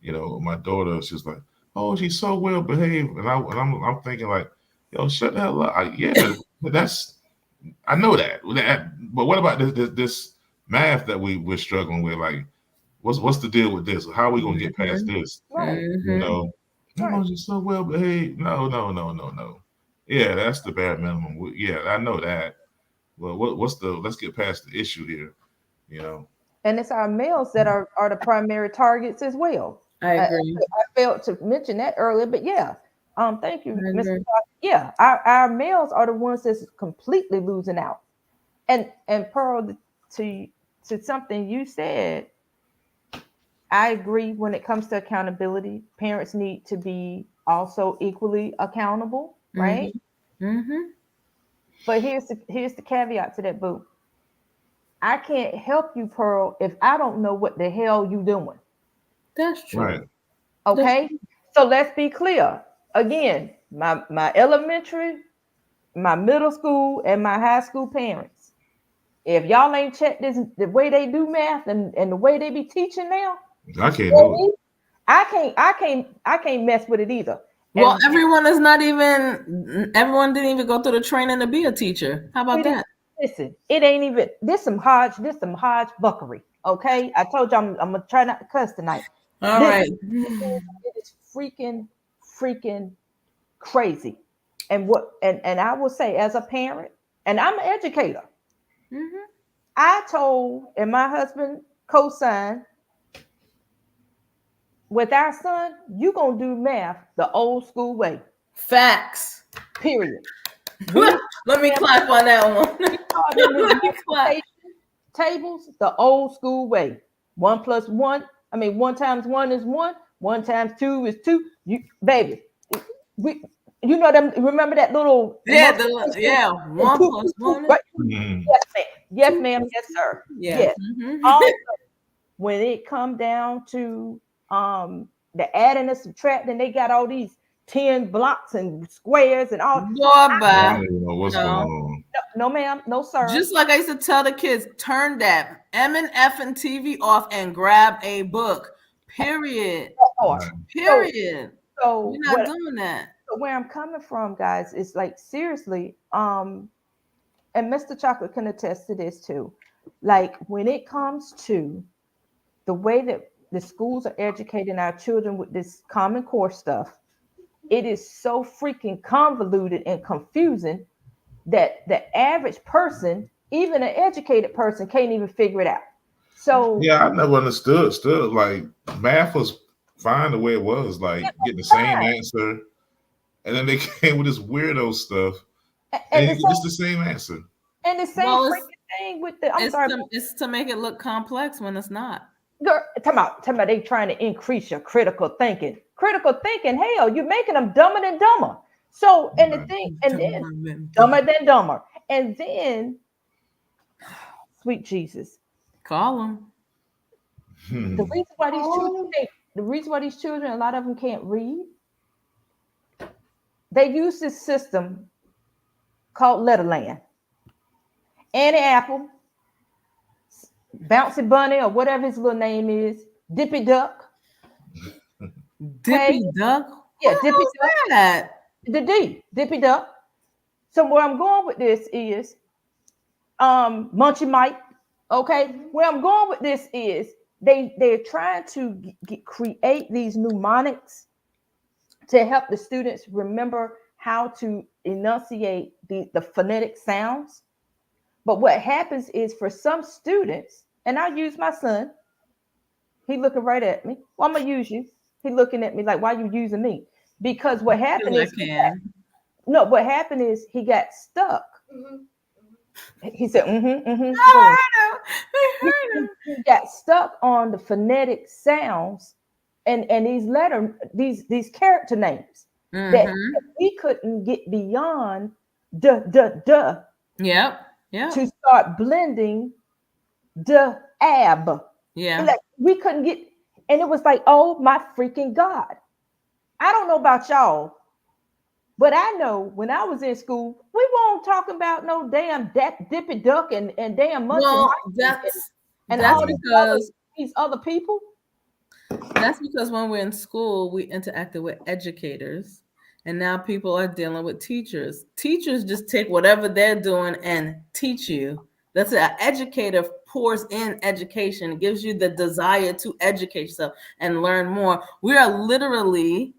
my daughter, she was like, oh, she's so well behaved, and I'm thinking like, yo, shut the hell up. I know that. But what about this math that we're struggling with? Like, what's the deal with this? How are we gonna get past this? Right. Oh, she's so well behaved. No. Yeah, that's the bare minimum. Yeah, I know that. Well, let's get past the issue here, And it's our males that are the primary targets as well. I agree. I failed to mention that earlier, but yeah. Thank you, Mr. Yeah, our males are the ones that's completely losing out. And Pearl, to something you said, I agree when it comes to accountability. Parents need to be also equally accountable, right? Mm-hmm. But here's the caveat to that, boo. I can't help you, Pearl, if I don't know what the hell you doing. That's true. Right. Okay. So let's be clear. Again, my elementary, my middle school, and my high school parents. If y'all ain't checked this, the way they do math and the way they be teaching now, I can't do it. I can't mess with it either. Well, everyone didn't even go through the training to be a teacher. How about that? Listen, it ain't even this some hodge buckery. Okay. I told you I'm gonna try not to cuss tonight. All right. It is freaking crazy. And I will say, as a parent, and I'm an educator, I told, and my husband co-signed, with our son, you gonna do math the old school way. Facts. Period. Let me clap on that one. Tables the old school way. 1 + 1. I mean, 1 × 1 is 1. 1 × 2 is 2. Baby, you know them. Remember that little 1 + 1. Right? Yes, ma'am. Yes, sir. Yeah. Yes. Also, when it come down to the adding and subtracting, they got all these 10 blocks and squares and all. I don't even know what's going on. No, ma'am. No, sir. Just like I used to tell the kids, turn that M&F and TV off and grab a book. Period. Period. So we're not doing that. So where I'm coming from, guys, is like seriously, and Mr. Chocolate can attest to this too. Like when it comes to the way that the schools are educating our children with this Common Core stuff, it is so freaking convoluted and confusing that the average person, even an educated person, can't even figure it out. So yeah, I never understood. Still, like math was fine the way it was, like getting the same answer, and then they came with this weirdo stuff, and it's the same answer. And the same freaking thing with the. It's to make it look complex when it's not. Girl, talking about they trying to increase your critical thinking. Critical thinking, hell, you're making them dumber than dumber. So, and the thing, and then dumber than dumber, and then, sweet Jesus, call them. The reason why these children, a lot of them can't read, they use this system called Letterland. Annie Apple, Bouncy Bunny, or whatever his little name is, Dippy Duck. Dippy Duck? Yeah, Dippy Duck. That? The D, Dippy Duck. So where I'm going with this is Munchie Mike. Okay, where I'm going with this is they're trying to create these mnemonics to help the students remember how to enunciate the phonetic sounds. But what happens is for some students, and I use my son, he looking right at me. Well, I'm gonna use you. He looking at me like, why you using me? Because what happened is what happened is he got stuck. He said, I heard him. He got stuck on the phonetic sounds and these character names that he couldn't get beyond duh. Yep. To start blending the ab. Yeah. Like we couldn't get, and it was like, oh my freaking God. I don't know about y'all, but I know when I was in school, we weren't talking about no damn dippy duck and damn munching. Well, that's because these other people. That's because when we're in school, we interacted with educators, and now people are dealing with teachers. Teachers just take whatever they're doing and teach you. That's an educator pours in education, it gives you the desire to educate yourself and learn more. We are literally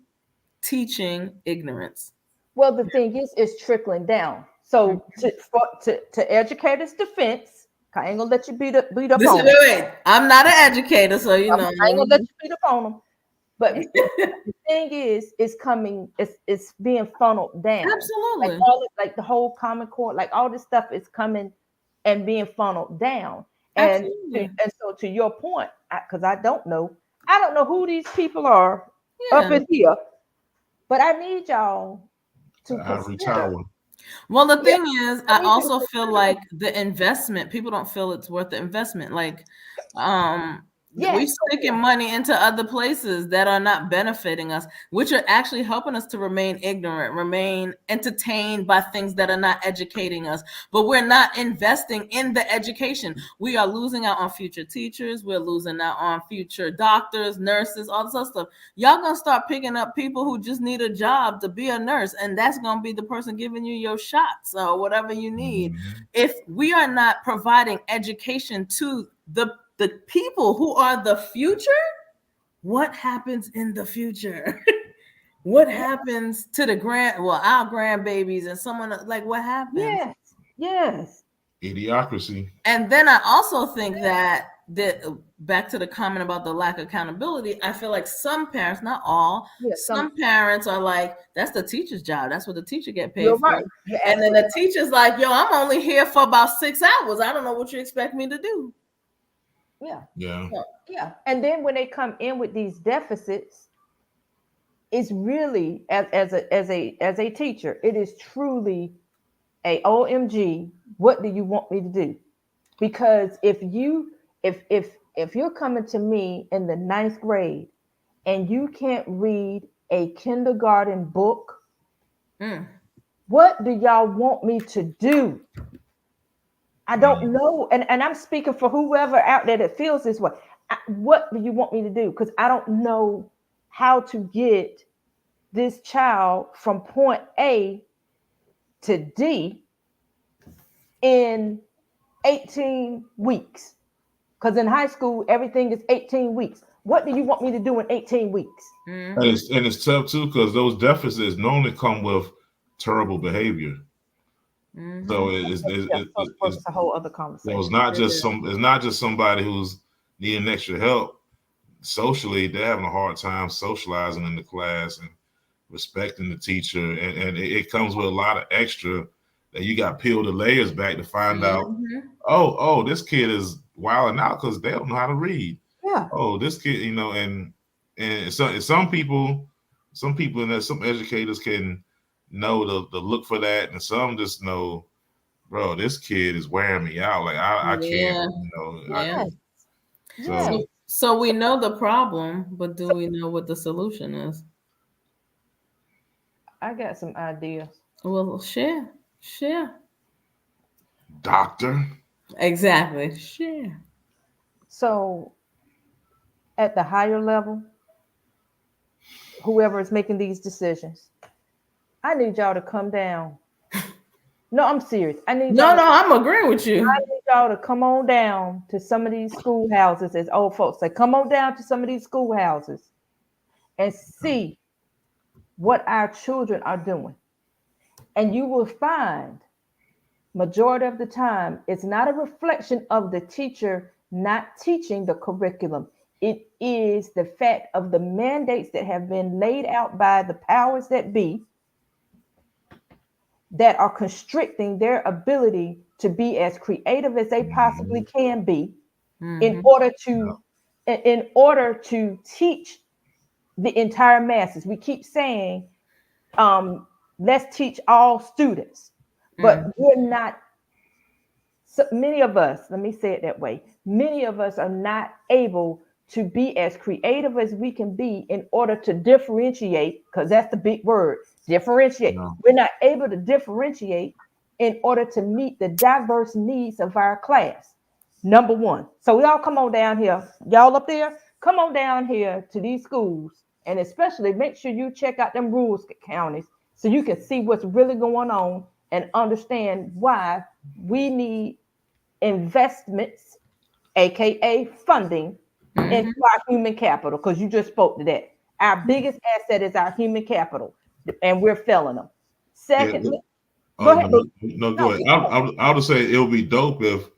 teaching ignorance. Well, the thing is, it's trickling down. So to educators' defense, I ain't gonna let you beat up on them. Wait, I'm not an educator, so you know. I ain't gonna let you beat up on them. But the thing is, it's being funneled down. Absolutely. Like the whole Common Core, like all this stuff is coming and being funneled down. And so to your point, because I don't know who these people are up in here, but I need y'all to consider. Well, the thing is, I also feel like the investment, people don't feel it's worth the investment. Like, we're sticking money into other places that are not benefiting us, which are actually helping us to remain ignorant, remain entertained by things that are not educating us. But we're not investing in the education. We are losing out on future teachers. We're losing out on future doctors, nurses, all this other stuff. Y'all gonna start picking up people who just need a job to be a nurse, and that's gonna be the person giving you your shots or whatever you need. If we are not providing education to the people who are the future, what happens in the future? What happens to our grandbabies and someone like what happens? Yes. Idiocracy. And then I also think that back to the comment about the lack of accountability, I feel like some parents, not all, some parents are like, that's the teacher's job. That's what the teacher get paid for. Right. And then the teacher's like, yo, I'm only here for about 6 hours. I don't know what you expect me to do. Yeah. And then when they come in with these deficits, it's really as a teacher, it is truly a OMG. What do you want me to do? Because if you're coming to me in the 9th grade and you can't read a kindergarten book, what do y'all want me to do? I don't know. And I'm speaking for whoever out there that feels this way. What do you want me to do? Because I don't know how to get this child from point A to D in 18 weeks. Because in high school, everything is 18 weeks. What do you want me to do in 18 weeks? And it's tough too, because those deficits normally come with terrible behavior. So it's a whole other conversation. So it's not just somebody who's needing extra help. Socially, they're having a hard time socializing in the class and respecting the teacher, and it comes with a lot of extra that you got to peel the layers back to find out. Oh, this kid is wilding out because they don't know how to read. Oh, this kid, and some people and some educators can know to look for that, and some just know, bro, this kid is wearing me out. Like I can't, So we know the problem, but do we know what the solution is? I got some ideas. Well, share. Doctor. Exactly. Share. So at the higher level, whoever is making these decisions, I need y'all to come down. No, I'm serious. I'm agreeing with you. I need y'all to come on down to some of these schoolhouses, as old folks say. Come on down to some of these schoolhouses and see what our children are doing. And you will find, majority of the time, it's not a reflection of the teacher not teaching the curriculum. It is the fact of the mandates that have been laid out by the powers that be that are constricting their ability to be as creative as they possibly can be in order to teach the entire masses. We keep saying, let's teach all students, but we're not. So many of us, let me say it that way, many of us are not able to be as creative as we can be in order to differentiate, because that's the big word, differentiate. No. We're not able to differentiate in order to meet the diverse needs of our class. Number one. So we all come on down here. Y'all up there, come on down here to these schools, and especially make sure you check out them rural counties so you can see what's really going on and understand why we need investments, aka funding, into our human capital, because you just spoke to that. Our biggest asset is our human capital, and we're failing them. Secondly, go ahead. Go ahead. I would say it would be dope if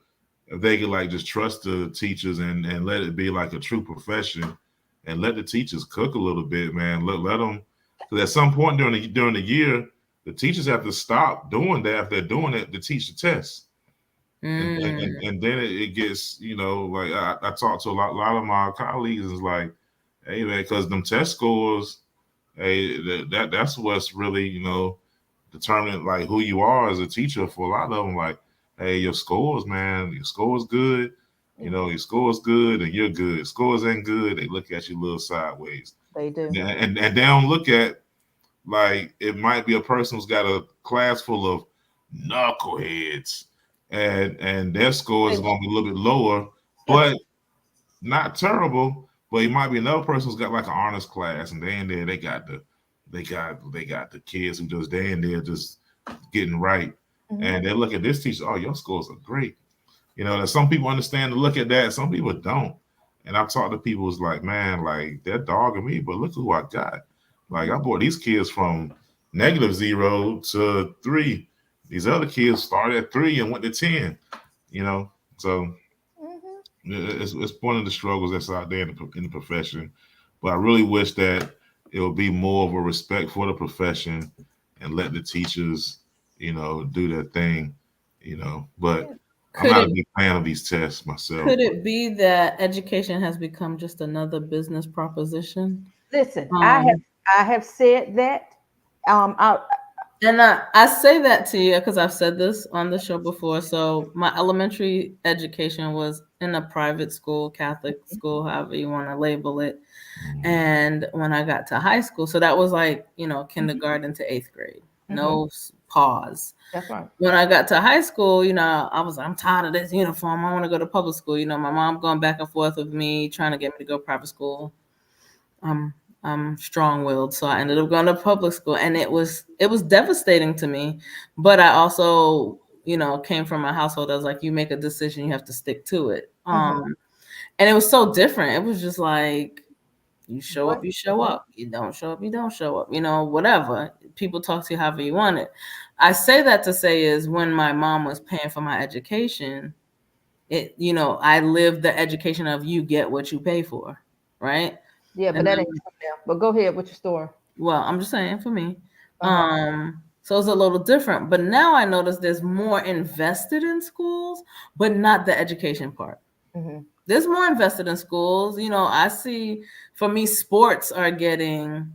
they could like just trust the teachers and let it be like a true profession, and let the teachers cook a little bit, man. Let them, because at some point during the year, the teachers have to stop doing that if they're doing it to teach the test. And then it gets, like I talked to a lot of my colleagues, is like, hey man, because them test scores, hey, that's what's really, determining like who you are as a teacher for a lot of them. Like, hey, your scores, man, your score's good, your score's good and you're good. Scores ain't good, they look at you a little sideways. They do. And they don't look at, like, it might be a person who's got a class full of knuckleheads, and their score is going to be a little bit lower, but not terrible. But it might be another person who's got like an honors class, and they in there, they got the kids who just they in there just getting right, and they look at this teacher. Oh, your scores are great. And some people understand to look at that, some people don't. And I've talked to people who's like, man, like they're dogging me, but look who I got. Like I brought these kids from -0 to 3. These other kids started at 3 and went to 10, so it's one of the struggles that's out there in the profession. But I really wish that it would be more of a respect for the profession and let the teachers, do their thing, but I'm not a big fan of these tests myself. Could it be that education has become just another business proposition? Listen, I have said that. I say that to you because I've said this on the show before. So my elementary education was in a private school, Catholic school, however you want to label it. And when I got to high school, so that was like, kindergarten to 8th grade, no pause. That's right. When I got to high school, I was like, I'm tired of this uniform. I want to go to public school. My mom going back and forth with me, trying to get me to go to private school. I'm strong-willed, so I ended up going to public school, and it was devastating to me. But I also, came from a household that was like, you make a decision, you have to stick to it. And it was so different. It was just like, you show up, you show up. You don't show up, you don't show up. Whatever. People talk to you however you want it. I say that to say is when my mom was paying for my education, I lived the education of you get what you pay for, right? Yeah, but that ain't true now. But go ahead with your story. Well, I'm just saying for me. So it's a little different. But now I notice there's more invested in schools, but not the education part. There's more invested in schools. I see, for me, sports are getting,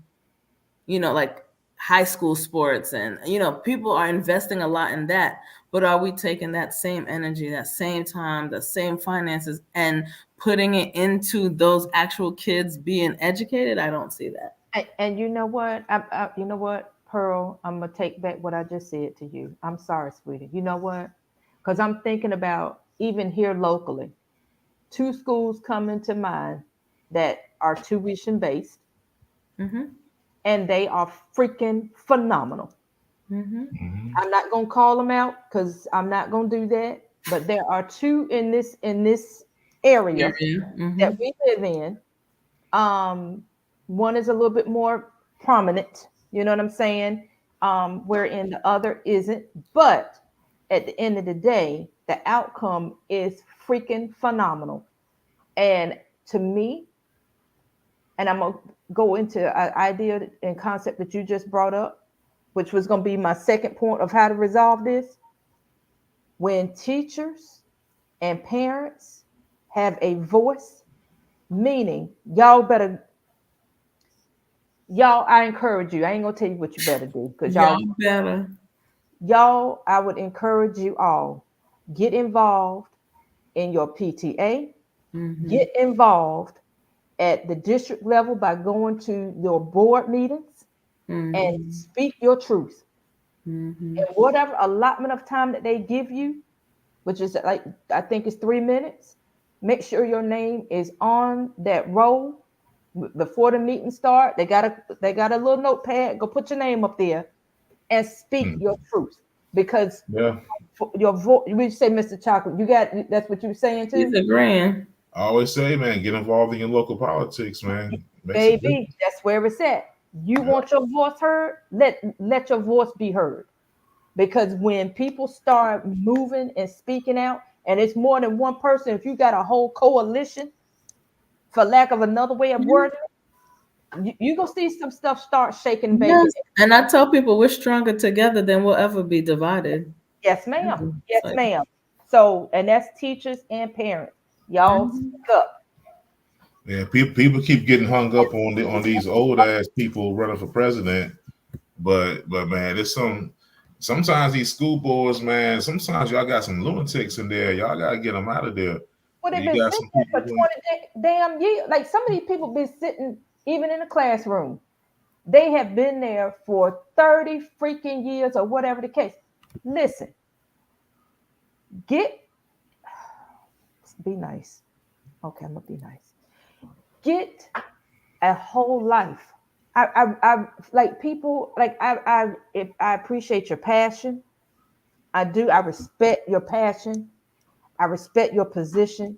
like high school sports, and, people are investing a lot in that. But are we taking that same energy, that same time, the same finances, and putting it into those actual kids being educated? I don't see that. And you know what? You know what, Pearl? I'm going to take back what I just said to you. I'm sorry, sweetie. You know what? Because I'm thinking about, even here locally, 2 schools come into mind that are tuition-based, and they are freaking phenomenal. I'm not going to call them out because I'm not going to do that. But there are 2 in this area that we live in. One is a little bit more prominent, you know what I'm saying? Wherein the other isn't. But at the end of the day, the outcome is freaking phenomenal. And to me, and I'm gonna go into an idea and concept that you just brought up, which was gonna be my second point of how to resolve this. When teachers and parents have a voice, meaning y'all, I encourage you. I ain't gonna tell you what you better do because y'all better. Y'all, I would encourage you all, get involved in your PTA, get involved at the district level by going to your board meetings and speak your truth. And whatever allotment of time that they give you, which is like, I think it's 3 minutes, make sure your name is on that roll before the meeting start. They got a little notepad. Go put your name up there and speak your truth, because your voice. We say, Mr. Chocolate, you got, that's what you were saying too. He's agreeing. I always say, man, get involved in your local politics, man. Baby, that's where it's at. You want your voice heard? Let your voice be heard. Because when people start moving and speaking out, and it's more than one person, if you got a whole coalition, for lack of another way of wording it, you gonna see some stuff start shaking, baby. Yes. And I tell people we're stronger together than we'll ever be divided. Yes, ma'am. Yes, ma'am. So, and that's teachers and parents. Y'all speak up. Yeah, people keep getting hung up on these old ass people running for president, but man, there's sometimes these school boards, man. Sometimes y'all got some lunatics in there. Y'all gotta get them out of there. Well, they've been sitting there for 20 damn years. Like, some of these people been sitting even in the classroom. They have been there for 30 freaking years or whatever the case. Listen, be nice. Okay, I'm gonna be nice. Get a whole life. I like people, like I appreciate your passion. I do. I respect your passion. I respect your position.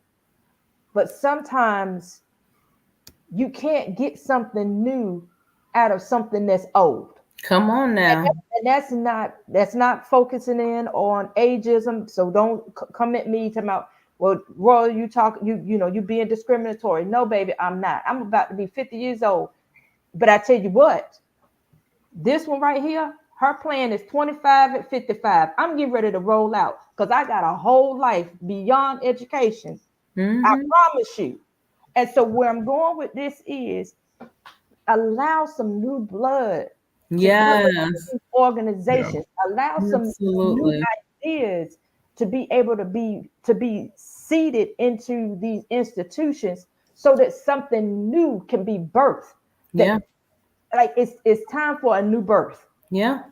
But sometimes you can't get something new out of something that's old. Come on now. And that's not focusing in on ageism. So don't come at me talking about, well, Roy, you being discriminatory. No, baby, I'm not. I'm about to be 50 years old. But I tell you what, this one right here, her plan is 25 at 55. I'm getting ready to roll out because I got a whole life beyond education. I promise you. And so where I'm going with this is allow some new blood. Yes. Organizations. Allow some new ideas to be able to be seeded into these institutions so that something new can be birthed. Like it's time for a new birth. Yeah.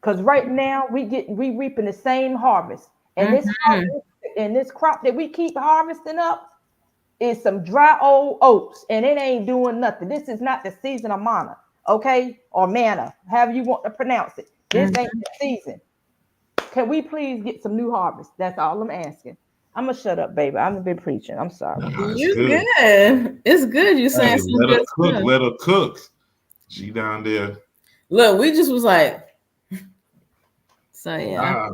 Because right now we reaping the same harvest. And this crop that we keep harvesting up is some dry old oats, and it ain't doing nothing. This is not the season of manna, okay? Or manna, however you want to pronounce it. This ain't the season. Can we please get some new harvest? That's all I'm asking. I'm gonna shut up, baby. I've been preaching. I'm sorry. You good. It's good. You saying some good stuff. Let her cook. She down there. Look, we just was like, so yeah.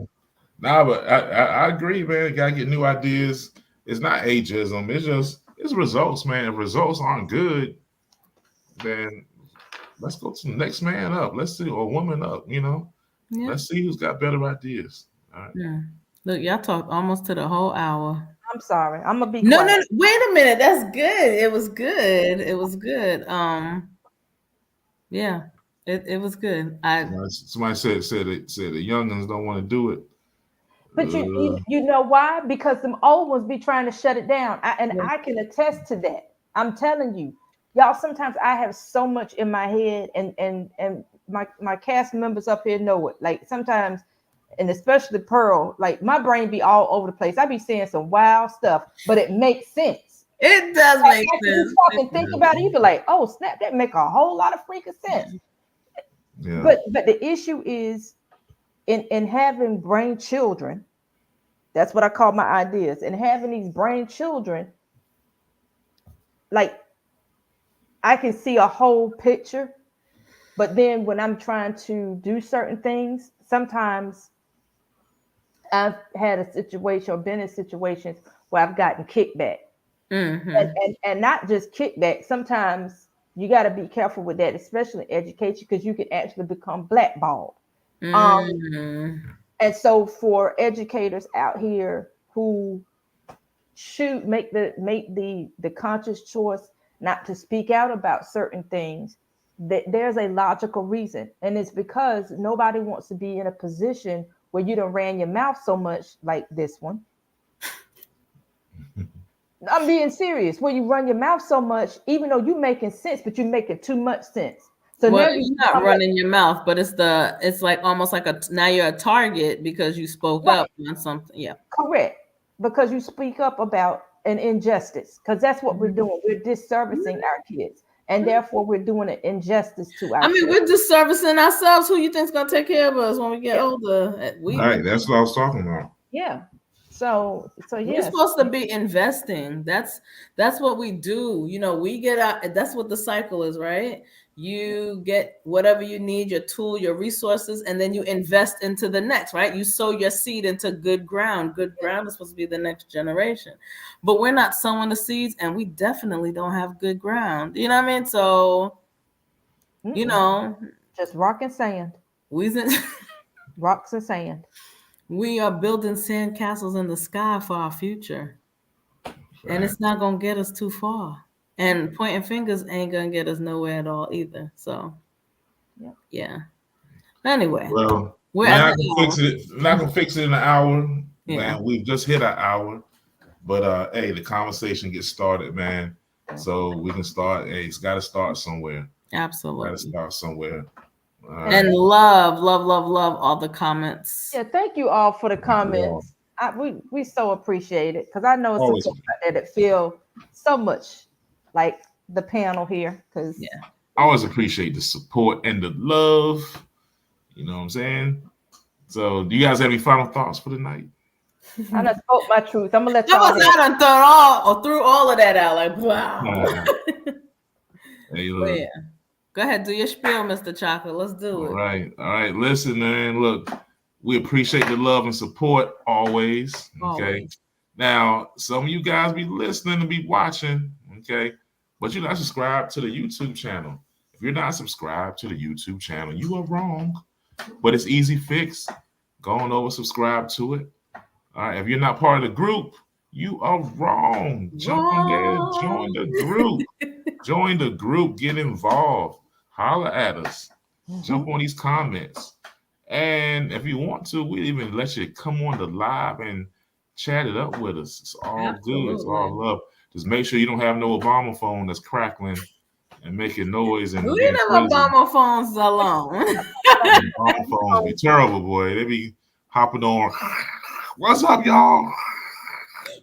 Nah, but I agree, man. Gotta get new ideas. It's not ageism. It's results, man. If results aren't good, then let's go to the next man up. Let's see, or woman up. Yeah. Let's see who's got better ideas. All right. Yeah. Look, y'all talked almost to the whole hour. I'm sorry. I'm gonna be no. quiet. Wait a minute. That's good. It was good. Yeah. It was good. Somebody said the youngins don't want to do it. But you know why? Because some old ones be trying to shut it down. I can attest to that. I'm telling you, y'all, sometimes I have so much in my head, and my cast members up here know it. Like sometimes, and especially Pearl, like my brain be all over the place. I be saying some wild stuff, but it makes sense. It does make sense. You talk and think about it, you be like, oh snap, that make a whole lot of freaking sense. Yeah. But the issue is in having brain children. That's what I call my ideas. And having these brain children, like I can see a whole picture, but then when I'm trying to do certain things, sometimes I've had a situation or been in situations where I've gotten kickback. and not just kickback. Sometimes you got to be careful with that, especially in education, because you can actually become blackballed. And so for educators out here who should make the conscious choice not to speak out about certain things, that there's a logical reason, and it's because nobody wants to be in a position where you done ran your mouth so much like this one. I'm being serious. Where you run your mouth so much, even though you're making sense, but you're making too much sense. So well, you're not running your mouth, but it's like almost like now you're a target because you spoke up on something. Yeah, correct. Because you speak up about an injustice, because that's what we're doing. We're disservicing our kids, and therefore we're doing an injustice to our. I mean, we're disservicing ourselves. Who you think's gonna take care of us when we get older? Right, that's what I was talking about. Yeah. So yeah, we're supposed to be investing. That's what we do. You know, we get out. That's what the cycle is, right? You get whatever you need, your tool, your resources, and then you invest into the next, right? You sow your seed into good ground. Good ground is supposed to be the next generation. But we're not sowing the seeds, and we definitely don't have good ground. You know what I mean? So, you know, just rock and sand. Rocks and sand. We are building sand castles in the sky for our future. And it's not going to get us too far. And pointing fingers ain't going to get us nowhere at all either. So, yeah. Anyway. Well, we're not going to fix it in an hour. Yeah. Man, we've just hit an hour. But, hey, the conversation gets started, man. So we can start. Hey, it's got to start somewhere. Absolutely. Got to start somewhere. And love all the comments. Yeah, thank you all for the comments. We so appreciate it, because I know it's that it feel so much like the panel here. Because I always appreciate the support and the love. You know what I'm saying? So, do you guys have any final thoughts for the night? I done spoke my truth. I'm gonna let y'all. I threw all of that out. Like, wow. Hey, look. Go ahead, do your spiel, Mr. Chocolate. Let's do it. All right. Listen, man. Look, we appreciate the love and support always. Okay. Now, some of you guys be listening and be watching. Okay. But you're not subscribed to the YouTube channel. If you're not subscribed to the YouTube channel, you are wrong. But it's easy fix. Go on over, subscribe to it. All right. If you're not part of the group, you are wrong. Jump in there. Join the group. Join the group. Get involved. Holler at us. Jump on these comments. And if you want to, we'll even let you come on the live and chat it up with us. It's all good. It's all love. Just make sure you don't have no Obama phone that's crackling and making noise. And we leave Obama phones alone. Obama phones be terrible, boy. They be hopping on. What's up, y'all?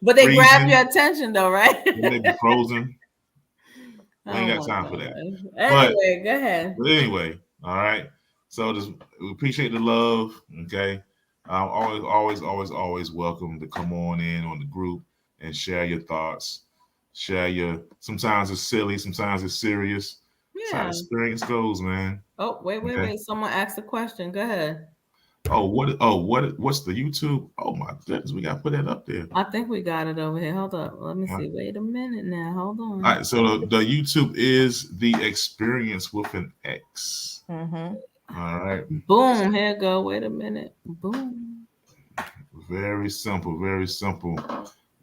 But they grab your attention, though, right? They be frozen. We ain't got time for that. Anyway, go ahead. But anyway, all right. So we appreciate the love. Okay. Always welcome to come on in on the group and share your thoughts. Sometimes it's silly, sometimes it's serious. Yeah. That's how experience goes, man. Oh, wait. Someone asked a question. Go ahead. What's the YouTube? Oh my goodness, we gotta put that up there. I think we got it over here. Hold up. Let me see. Wait a minute now. Hold on. All right, so the YouTube is The Experience with an X. Mm-hmm. All right. Boom. Here you go. Wait a minute. Boom. Very simple.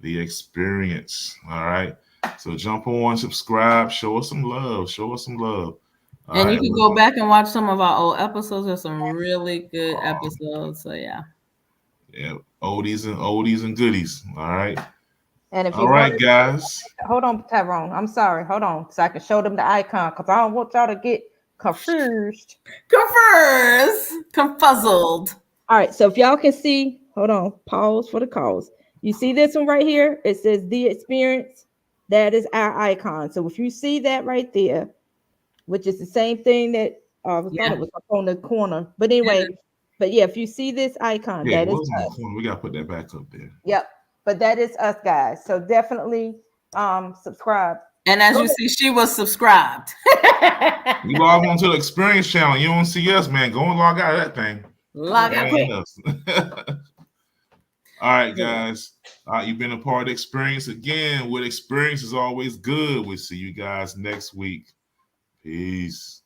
The Experience. All right. So jump on, subscribe, show us some love. And you can go back and watch some of our old episodes. There's some really good episodes. So yeah. Yeah, oldies and goodies. All right. And if all right, guys. Hold on, Tyrone. I'm sorry. Hold on, so I can show them the icon, because I don't want y'all to get confused. Confuzzled. All right. So if y'all can see, hold on. Pause for the cause. You see this one right here? It says The Experience. That is our icon. So if you see that right there, which is the same thing that I thought it was up on the corner. But anyway, if you see this icon, that is us. We gotta put that back up there. Yep. But that is us, guys. So definitely subscribe. And as you see, she was subscribed. You log on to the Experience channel. You don't see us, man. Go and log out of that thing. Log out. All right, guys. You've been a part of the experience again. With experience is always good. We'll see you guys next week. Peace.